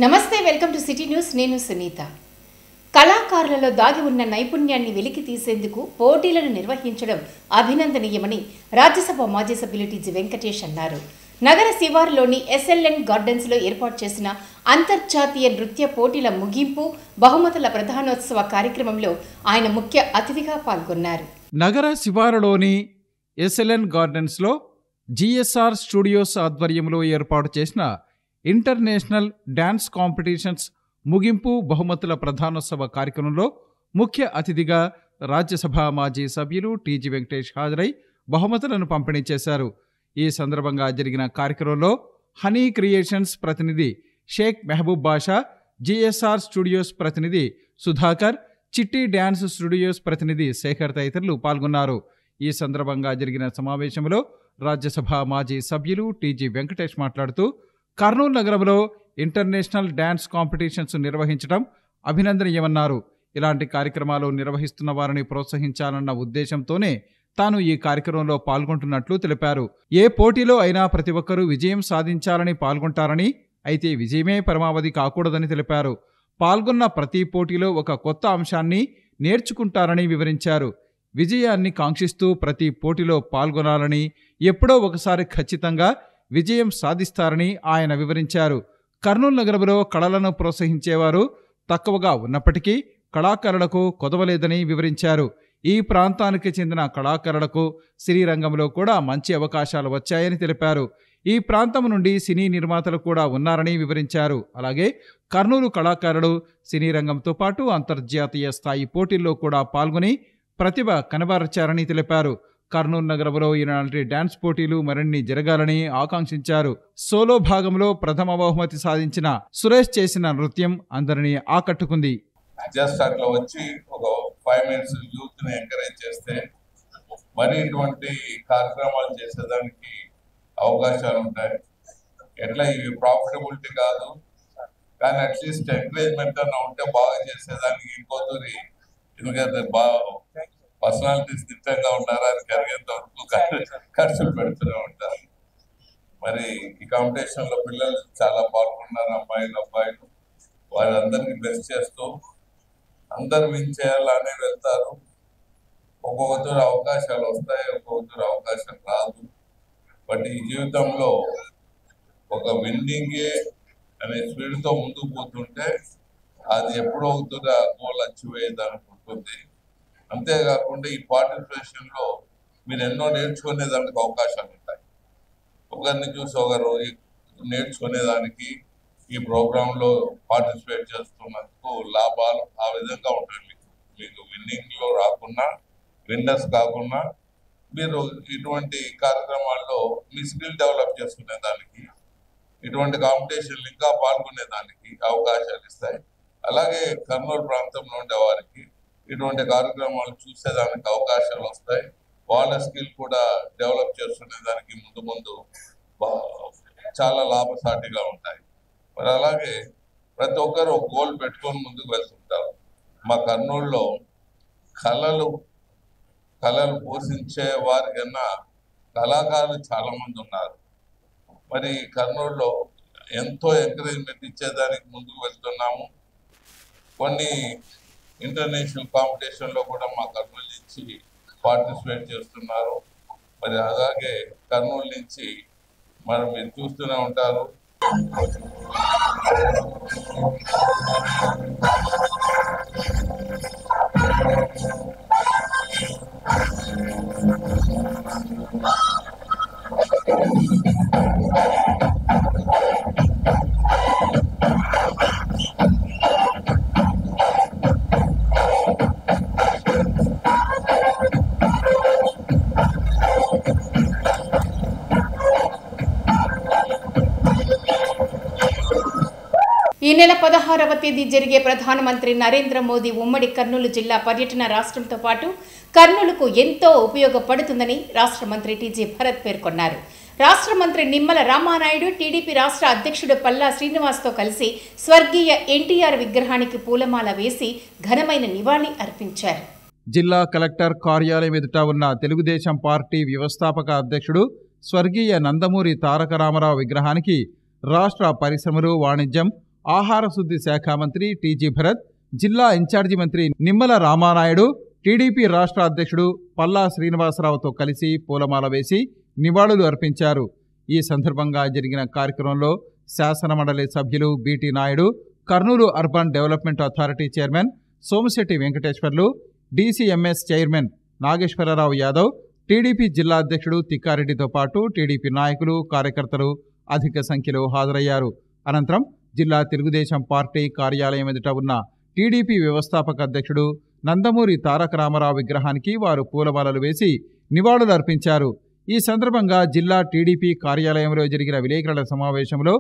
నమస్తే, welcome to city news. నేను సునీత. కళాకారులలో దాగి ఉన్న నైపుణ్యాన్ని వెలికి తీసేందుకు పోటీలను నిర్వహించడం అభినందనీయమని రాజ్యసభ మాజీ సభ్యులు టీజీ వెంకటేష్ అన్నారు. నగర శివారులోని ఎస్ఎల్ఎన్ గార్డెన్స్లో ఏర్పాటు చేసిన అంతర్జాతీయ నృత్య పోటీల ముగింపు బహుమతుల ప్రధానోత్సవ కార్యక్రమంలో ఆయన ముఖ్య అతిథిగా పాల్గొన్నారు. నగర శివారులోని ఎస్ఎల్ఎన్ గార్డెన్స్లో జిఎస్ఆర్ స్టూడియోస్ ఆధ్వర్యంలో ఏర్పాటు చేసిన ఇంటర్నేషనల్ డ్యాన్స్ కాంపిటీషన్స్ ముగింపు బహుమతుల ప్రధానోత్సవ కార్యక్రమంలో ముఖ్య అతిథిగా రాజ్యసభ మాజీ సభ్యులు టీజీ వెంకటేష్ హాజరై బహుమతులను పంపిణీ చేశారు. ఈ సందర్భంగా జరిగిన కార్యక్రమంలో హనీ క్రియేషన్స్ ప్రతినిధి షేక్ మెహబూబ్ బాషా, జిఎస్ఆర్ స్టూడియోస్ ప్రతినిధి సుధాకర్, చిట్టి డ్యాన్స్ స్టూడియోస్ ప్రతినిధి శేఖర్ తదితరులు పాల్గొన్నారు. ఈ సందర్భంగా జరిగిన సమావేశంలో రాజ్యసభ మాజీ సభ్యులు టీజీ వెంకటేష్ మాట్లాడుతూ కర్నూలు నగరంలో ఇంటర్నేషనల్ డ్యాన్స్ కాంపిటీషన్స్ నిర్వహించడం అభినందనీయమన్నారు. ఇలాంటి కార్యక్రమాలు నిర్వహిస్తున్న వారిని ప్రోత్సహించాలన్న ఉద్దేశంతోనే తాను ఈ కార్యక్రమంలో పాల్గొంటున్నట్లు తెలిపారు. ఏ పోటీలో అయినా ప్రతి ఒక్కరూ విజయం సాధించాలని పాల్గొంటారని, అయితే విజయమే పరమావధి కాకూడదని తెలిపారు. పాల్గొన్న ప్రతి పోటీలో ఒక కొత్త అంశాన్ని నేర్చుకుంటారని వివరించారు. విజయాన్ని కాంక్షిస్తూ ప్రతి పోటీలో పాల్గొనాలని, ఎప్పుడో ఒకసారి ఖచ్చితంగా విజయం సాధిస్తారని ఆయన వివరించారు. కర్నూలు నగరంలో కళలను ప్రోత్సహించేవారు తక్కువగా ఉన్నప్పటికీ కళాకారులకు కొదవలేదని వివరించారు. ఈ ప్రాంతానికి చెందిన కళాకారులకు సినీ రంగంలో కూడా మంచి అవకాశాలు వచ్చాయని తెలిపారు. ఈ ప్రాంతం నుండి సినీ నిర్మాతలు కూడా ఉన్నారని వివరించారు. అలాగే కర్నూలు కళాకారులు సినీ రంగంతో పాటు అంతర్జాతీయ స్థాయి పోటీల్లో కూడా పాల్గొని ప్రతిభ కనబరచారని తెలిపారు. కర్నూలు నగరంలో ఈనాటి డ్యాన్స్ పోటీలు మరిన్ని జరగాలని ఆకాంక్షించారు. సోలో భాగంలో ప్రథమ బహుమతి సాధించిన సురేష్ చేసిన నృత్యం అందరినీ ఆకట్టుకుంది. జస్ట్ అట్లా వచ్చి ఒక 5 minutes యూత్ ని ఎంకరేజ్ చేస్తే మరి ఇటువంటి కార్యక్రమాలు చేసేదానికి అవకాశాలు ఉంటాయి. ఎట్లా ఇవి ప్రాఫిటబిలిటీ కాదు, కానీ అట్లీస్ట్ ఎంకరేజ్మెంట్ అన్న ఉంటే బాగా చేసేదానికి ఇంకోతూరి ఎందుకంటే బాగా పర్సనాలిటీస్ దిట్టంగా ఉంటారు, అది కలిగేంత వరకు ఖర్చులు పెడుతూనే ఉంటారు. మరి ఈ కాంపిటీషన్ లో పిల్లలు చాలా పాల్గొన్నారు, అబ్బాయిలు వాళ్ళందరినీ బెస్ట్ చేస్తూ అందరు విన్ చేయాలని వెళ్తారు. ఒక్కొక్కరు అవకాశాలు వస్తాయి, ఒక్కొక్కరు అవకాశం రాదు. బట్ ఈ జీవితంలో ఒక విన్నింగే అనే స్పీడ్తో ముందుకు పోతుంటే అది ఎప్పుడో అవుతుందో గోల్ అచీవ్ అయ్యేదానికి ఉంటుంది. అంతేకాకుండా ఈ పార్టిసిపేషన్ లో మీరు ఎన్నో నేర్చుకునేదానికి అవకాశాలు ఉంటాయి. ఒకరిని చూసి ఒకరు నేర్చుకునేదానికి ఈ ప్రోగ్రామ్ లో పార్టిసిపేట్ చేస్తున్నందుకు లాభాలు ఆ విధంగా ఉంటాయి. మీకు విన్నింగ్ లో రాకుండా, విన్నర్స్ కాకుండా మీరు ఇటువంటి కార్యక్రమాల్లో మీ స్కిల్ డెవలప్ చేసుకునేదానికి, ఇటువంటి కాంపిటీషన్లు ఇంకా పాల్గొనేదానికి అవకాశాలు ఇస్తాయి. అలాగే కర్నూలు ప్రాంతంలో ఉండే వారికి ఇటువంటి కార్యక్రమాలు చూసేదానికి అవకాశాలు వస్తాయి. వాళ్ళ స్కిల్ కూడా డెవలప్ చేసుకునేదానికి ముందు చాలా లాభసాటిగా ఉంటాయి. మరి అలాగే ప్రతి ఒక్కరు ఒక గోల్ పెట్టుకొని ముందుకు వెళ్తుంటారు. మా కర్నూలులో కళలు పోషించే వారికన్నా కళాకారులు చాలా మంది ఉన్నారు. మరి కర్నూలులో ఎంతో ఎంకరేజ్మెంట్ ఇచ్చేదానికి ముందుకు వెళ్తున్నాము. కొన్ని ఇంటర్నేషనల్ కాంపిటీషన్ లో కూడా మా కర్నూలు నుంచి పార్టిసిపేట్ చేస్తున్నారు. మరి అలాగే కర్నూలు నుంచి మనం మీరు చూస్తూనే ఉంటారు. ఈ నెల 16వ తేదీ జరిగే ప్రధానమంత్రి నరేంద్ర మోదీ ఉమ్మడి కర్నూలు జిల్లా పర్యటన రాష్ట్రంతో పాటు కర్నూలుకు ఎంతో ఉపయోగపడుతుందని రాష్ట్ర మంత్రి టీజీ భరత్ పేర్కొన్నారు. రాష్ట్ర మంత్రి నిమ్మల రామానాయుడు టీడీపీ రాష్ట్ర అధ్యక్షుడు పల్లా శ్రీనివాస్తో కలిసి స్వర్గీయ ఎన్టీఆర్ విగ్రహానికి పూలమాల వేసి ఘనమైన నివాళి అర్పించారు. జిల్లా కలెక్టర్ కార్యాలయం ఎదుట ఉన్న తెలుగుదేశం పార్టీ వ్యవస్థాపక అధ్యక్షుడు స్వర్గీయ నందమూరి తారక రామారావు విగ్రహానికి రాష్ట్ర పరిశ్రమలు, వాణిజ్యం, ఆహార శుద్ధి శాఖ మంత్రి టీజీ భరత్, జిల్లా ఇన్ఛార్జి మంత్రి నిమ్మల రామానాయుడు, టీడీపీ రాష్ట్ర అధ్యక్షుడు పల్లా శ్రీనివాసరావుతో కలిసి పూలమాల వేసి నివాళులు అర్పించారు. ఈ సందర్భంగా జరిగిన కార్యక్రమంలో శాసనమండలి సభ్యులు BT Naidu, Kurnool urban development authority chairman Somisetti Venkateswarlu, DCMS chairman Nageswara Rao Yadav, TDP జిల్లా అధ్యక్షుడు తిక్కారెడ్డితో పాటు టీడీపీ నాయకులు, కార్యకర్తలు అధిక సంఖ్యలో హాజరయ్యారు. అనంతరం జిల్లా తెలుగుదేశం పార్టీ కార్యాలయం ఎదుట ఉన్న టీడీపీ వ్యవస్థాపక అధ్యక్షుడు నందమూరి తారక రామారావు విగ్రహానికి వారు పూలమాలలు వేసి నివాళులు అర్పించారు. ఈ సందర్భంగా జిల్లా టీడీపీ కార్యాలయంలో జరిగిన విలేకరుల సమావేశంలో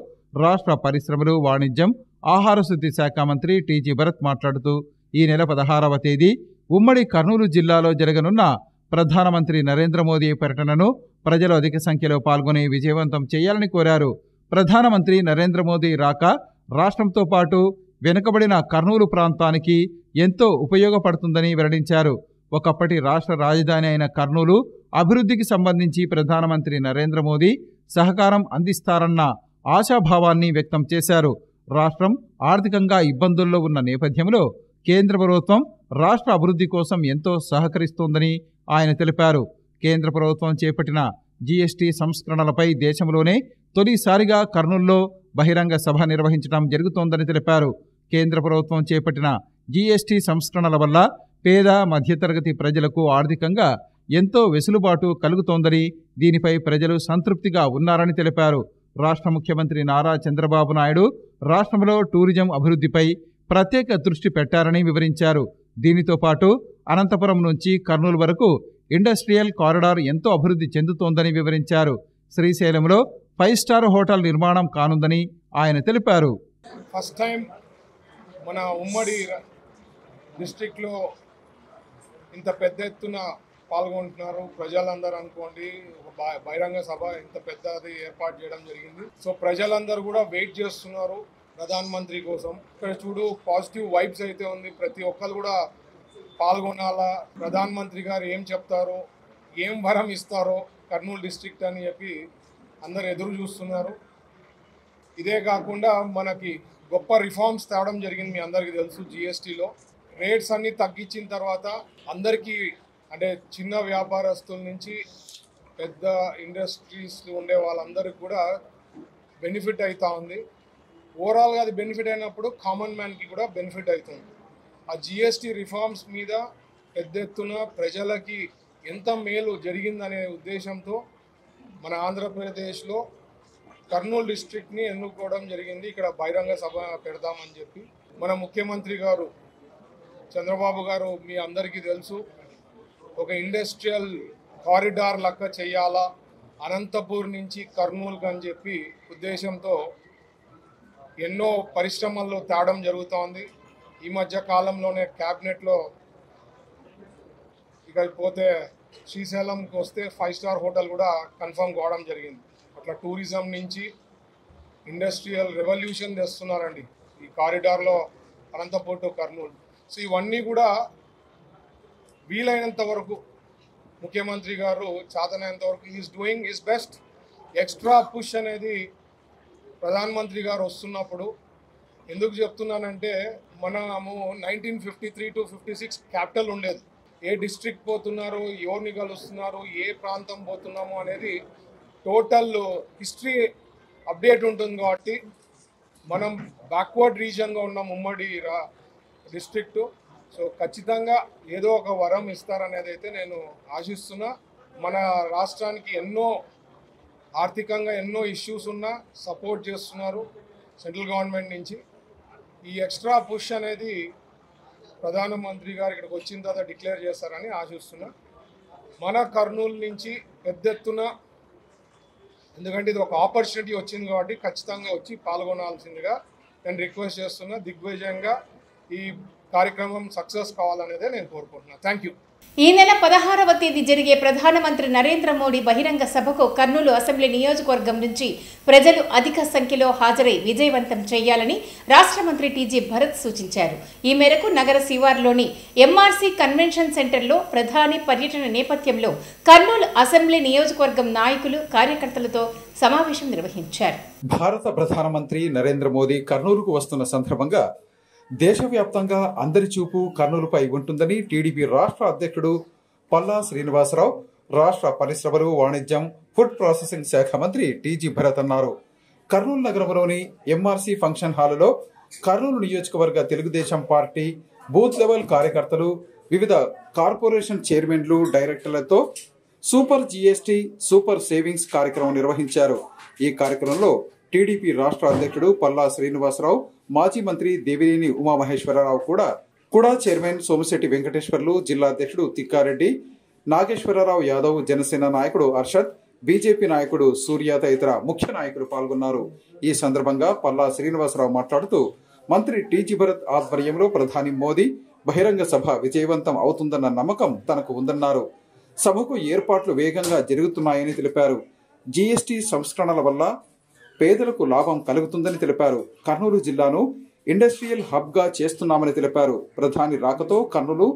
రాష్ట్ర పరిశ్రమలు, వాణిజ్యం, ఆహార శుద్ధి శాఖ మంత్రి టీజీ భరత్ మాట్లాడుతూ ఈ నెల 16వ తేదీ ఉమ్మడి కర్నూలు జిల్లాలో జరగనున్న ప్రధానమంత్రి నరేంద్ర మోదీ పర్యటనను ప్రజలు అధిక సంఖ్యలో పాల్గొని విజయవంతం చేయాలని కోరారు. ప్రధానమంత్రి నరేంద్ర మోదీ రాక రాష్ట్రంతో పాటు వెనుకబడిన కర్నూలు ప్రాంతానికి ఎంతో ఉపయోగపడుతుందని వెల్లడించారు. ఒకప్పటి రాష్ట్ర రాజధాని అయిన కర్నూలు అభివృద్ధికి సంబంధించి ప్రధానమంత్రి నరేంద్ర మోదీ సహకారం అందిస్తారన్న ఆశాభావాన్ని వ్యక్తం చేశారు. రాష్ట్రం ఆర్థికంగా ఇబ్బందుల్లో ఉన్న నేపథ్యంలో కేంద్ర ప్రభుత్వం రాష్ట్ర అభివృద్ధి కోసం ఎంతో సహకరిస్తోందని ఆయన తెలిపారు. కేంద్ర ప్రభుత్వం చేపట్టిన జీఎస్టీ సంస్కరణలపై దేశంలోనే తొలిసారిగా కర్నూలులో బహిరంగ సభ నిర్వహించడం జరుగుతోందని తెలిపారు. కేంద్ర ప్రభుత్వం చేపట్టిన జీఎస్టీ సంస్కరణల వల్ల పేద, మధ్యతరగతి ప్రజలకు ఆర్థికంగా ఎంతో వెసులుబాటు కలుగుతోందని, దీనిపై ప్రజలు సంతృప్తిగా ఉన్నారని తెలిపారు. రాష్ట్ర ముఖ్యమంత్రి నారా చంద్రబాబు నాయుడు రాష్ట్రంలో టూరిజం అభివృద్ధిపై ప్రత్యేక దృష్టి పెట్టారని వివరించారు. దీనితో పాటు అనంతపురం నుంచి కర్నూలు వరకు ఇండస్ట్రియల్ కారిడార్ ఎంతో అభివృద్ధి చెందుతోందని వివరించారు. శ్రీశైలంలో 5 స్టార్ హోటల్ నిర్మాణం కానుందని ఆయన తెలిపారు. ఫస్ట్ టైం మన ఉమ్మడి డిస్ట్రిక్ట్లో ఇంత పెద్ద ఎత్తున పాల్గొంటున్నారు ప్రజలందరూ అనుకోండి. ఒక బహిరంగ సభ ఇంత పెద్దది ఏర్పాటు చేయడం జరిగింది. సో ప్రజలందరూ కూడా వెయిట్ చేస్తున్నారు ప్రధానమంత్రి కోసం. ఇక్కడ చూడు పాజిటివ్ వైబ్స్ అయితే ఉంది. ప్రతి ఒక్కరు కూడా పాల్గొనాలా, ప్రధానమంత్రి గారు ఏం చెప్తారో, ఏం వరం ఇస్తారో కర్నూలు డిస్ట్రిక్ట్ అని చెప్పి అందరు ఎదురు చూస్తున్నారు. ఇదే కాకుండా మనకి గొప్ప రిఫార్మ్స్ తేవడం జరిగింది. మీ అందరికీ తెలుసు, జిఎస్టీలో రేట్స్ అన్నీ తగ్గించిన తర్వాత అందరికీ, అంటే చిన్న వ్యాపారస్తుల నుంచి పెద్ద ఇండస్ట్రీస్ ఉండే వాళ్ళందరికీ కూడా బెనిఫిట్ అవుతూ ఉంది. ఓవరాల్గా అది బెనిఫిట్ అయినప్పుడు కామన్ మ్యాన్కి కూడా బెనిఫిట్ అవుతుంది. ఆ జిఎస్టీ రిఫార్మ్స్ మీద పెద్ద ఎత్తున ప్రజలకి ఎంత మేలు జరిగిందనే ఉద్దేశంతో మన ఆంధ్రప్రదేశ్లో కర్నూలు డిస్ట్రిక్ట్ని ఎన్నుకోవడం జరిగింది. ఇక్కడ బహిరంగ సభ పెడదామని చెప్పి మన ముఖ్యమంత్రి గారు చంద్రబాబు గారు, మీ అందరికీ తెలుసు, ఒక ఇండస్ట్రియల్ కారిడార్ లెక్క చేయాలా అనంతపూర్ నుంచి కర్నూలుకి అని చెప్పి ఉద్దేశంతో ఎన్నో పరిశ్రమల్లో తేవడం జరుగుతోంది. ఈ మధ్య కాలంలోనే క్యాబినెట్లో ఇక పోతే శ్రీశైలంకి వస్తే 5 స్టార్ హోటల్ కూడా కన్ఫర్మ్ కావడం జరిగింది. అట్లా టూరిజం నుంచి ఇండస్ట్రియల్ రెవల్యూషన్ తెస్తున్నారండి ఈ కారిడార్లో అనంతపూర్ టు కర్నూలు. సో ఇవన్నీ కూడా వీలైనంత వరకు ముఖ్యమంత్రి గారు చేతనైనంత వరకు is doing his best. Extra push అనేది ప్రధానమంత్రి గారు వస్తున్నప్పుడు ఎందుకు చెప్తున్నానంటే, మనము 1953 to 56 క్యాపిటల్ ఉండేది. ఏ డిస్ట్రిక్ట్ పోతున్నారు, ఎవరిని కలుస్తున్నారు, ఏ ప్రాంతం పోతున్నాము అనేది టోటల్ హిస్టరీ అప్డేట్ ఉంటుంది. కాబట్టి మనం బ్యాక్వర్డ్ రీజన్గా ఉన్నాం ఉమ్మడి డిస్ట్రిక్టు. సో ఖచ్చితంగా ఏదో ఒక వరం ఇస్తారనేది అయితే నేను ఆశిస్తున్నా. మన రాష్ట్రానికి ఎన్నో ఆర్థికంగా ఎన్నో ఇష్యూస్ ఉన్నా సపోర్ట్ చేస్తున్నారు సెంట్రల్ గవర్నమెంట్ నుంచి. ఈ ఎక్స్ట్రా పుష్ అనేది ప్రధానమంత్రి గారు ఇక్కడికి వచ్చిన తర్వాత డిక్లేర్ చేస్తారని ఆశిస్తున్నా. మన కర్నూలు నుంచి పెద్ద ఎత్తున, ఎందుకంటే ఇది ఒక ఆపర్చునిటీ వచ్చింది కాబట్టి ఖచ్చితంగా వచ్చి పాల్గొనాల్సిందిగా నేను రిక్వెస్ట్ చేస్తున్నా. దిగ్విజయంగా ఈ కార్యక్రమం సక్సెస్ కావాలనేదే నేను కోరుకుంటున్నాను. Thank you. ఈ నెల 16వ తేదీ జరిగే ప్రధానమంత్రి నరేంద్ర మోడీ బహిరంగ సభకు కర్నూలు అసెంబ్లీ నియోజకవర్గం నుంచి ప్రజలు అధిక సంఖ్యలో హాజరై విజయవంతం చేయాలని రాష్ట్ర మంత్రి టీజీ భరత్ సూచించారు. ఈ మేరకు నగర శివార్లోని ఎంఆర్సీ కన్వెన్షన్ సెంటర్లో ప్రధాని పర్యటన నేపథ్యంలో కర్నూలు అసెంబ్లీ నియోజకవర్గం నాయకులు కార్యకర్తలతో సమావేశం నిర్వహించారు. భారత ప్రధానమంత్రి నరేంద్ర మోదీ కర్నూలుకు వస్తున్న సందర్భంగా దేశవ్యాప్తంగా అందరి చూపు కర్నూలుపై ఉంటుందని టీడీపీ రాష్ట్ర అధ్యక్షుడు పల్లా శ్రీనివాసరావు, రాష్ట్ర పరిశ్రమలు, వాణిజ్యం, ఫుడ్ ప్రాసెసింగ్ శాఖ మంత్రి టీజీ భరత్ అన్నారు. కర్నూలు నగరంలోని ఎంఆర్సీ ఫంక్షన్ హాలులో కర్నూలు నియోజకవర్గ తెలుగుదేశం పార్టీ బూత్ లెవెల్ కార్యకర్తలు, వివిధ కార్పొరేషన్ చైర్మన్లు, డైరెక్టర్లతో సూపర్ జీఎస్టీ, సూపర్ సేవింగ్స్ కార్యక్రమం నిర్వహించారు. ఈ కార్యక్రమంలో టీడీపీ రాష్ట్ర అధ్యక్షుడు పల్లా శ్రీనివాసరావు, మాజీ మంత్రి దేవినేని ఉమామహేశ్వరరావు, కూడా చైర్మన్ సోమిశెట్టి వెంకటేశ్వర్లు, జిల్లా అధ్యక్షుడు తిక్కారెడ్డి, నాగేశ్వరరావు యాదవ్, జనసేన నాయకుడు అర్షద్, బీజేపీ నాయకుడు సూర్య తదితర ముఖ్య నాయకులు పాల్గొన్నారు. ఈ సందర్భంగా పల్లా శ్రీనివాసరావు మాట్లాడుతూ మంత్రి టీజీ భరత్ ఆధ్వర్యంలో ప్రధాని మోదీ బహిరంగ సభ విజయవంతం అవుతుందన్న నమ్మకం తనకు ఉందన్నారు. సభకు ఏర్పాట్లు వేగంగా జరుగుతున్నాయని తెలిపారు. జీఎస్టీ సంస్కరణల వల్ల పేదలకు లాభం కలుగుతుందని తెలిపారు. కర్నూలు జిల్లాను ఇండస్ట్రియల్ హబ్ గా చేస్తున్నామని తెలిపారు. ప్రధాని రాకతో కర్నూలు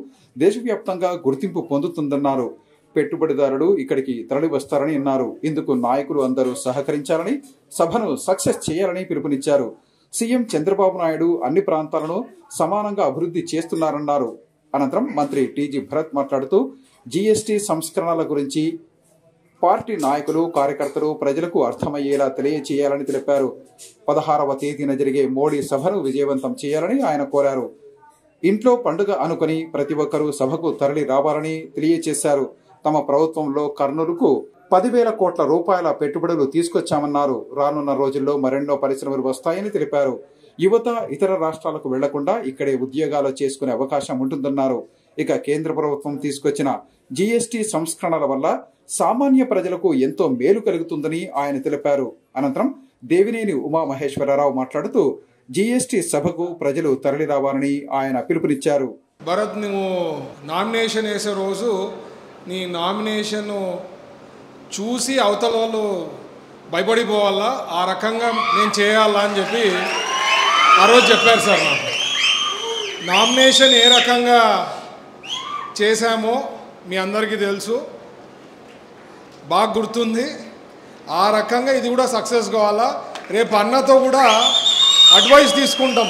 దేశవ్యాప్తంగా గుర్తింపు పొందుతుందన్నారు. పెట్టుబడిదారులు ఇక్కడికి తరలి వస్తారని అన్నారు. ఇందుకు నాయకులు అందరూ సహకరించాలని, సభను సక్సెస్ చేయాలని పిలుపునిచ్చారు. సీఎం చంద్రబాబు నాయుడు అన్ని ప్రాంతాలను సమానంగా అభివృద్ధి చేస్తున్నారన్నారు. అనంతరం మంత్రి టీజీ భరత్ మాట్లాడుతూ జీఎస్టీ సంస్కరణల గురించి పార్టీ నాయకులు, కార్యకర్తలు ప్రజలకు అర్థమయ్యేలా తెలియచేయాలని తెలిపారు. 16వ తేదీన జరిగే మోడీ సభను విజయవంతం చేయాలని ఆయన కోరారు. ఇంట్లో పండుగ అనుకుని ప్రతి ఒక్కరూ సభకు తరలి రావాలని తెలియచేశారు. తమ ప్రభుత్వంలో కర్నూలుకు 10,000 కోట్ల రూపాయల పెట్టుబడులు తీసుకొచ్చామన్నారు. రానున్న రోజుల్లో మరెన్నో పరిశ్రమలు వస్తాయని తెలిపారు. యువత ఇతర రాష్ట్రాలకు వెళ్లకుండా ఇక్కడే ఉద్యోగాలు చేసుకునే అవకాశం ఉంటుందన్నారు. ఇక కేంద్ర ప్రభుత్వం తీసుకొచ్చిన జీఎస్టీ సంస్కరణల వల్ల సామాన్య ప్రజలకు ఎంతో మేలు కలుగుతుందని ఆయన తెలిపారు. అనంతరం దేవినేని ఉమామహేశ్వరరావు మాట్లాడుతూ జీఎస్టీ సభకు ప్రజలు తరలి రావాలని ఆయన పిలుపునిచ్చారు. భరత్, నువ్వు నామినేషన్ వేసే రోజు నీ నామినేషన్ చూసి అవతల వాళ్ళు భయపడిపోవాలా, ఆ రకంగా నేను చేయాలా అని చెప్పి ఆ రోజు చెప్పారు సార్. నాకు నామినేషన్ ఏ రకంగా చేశామో మీ అందరికీ తెలుసు, బాగా గుర్తుంది. ఆ రకంగా ఇది కూడా సక్సెస్ కావాలా. రేపు అన్నతో కూడా అడ్వైస్ తీసుకుంటాం.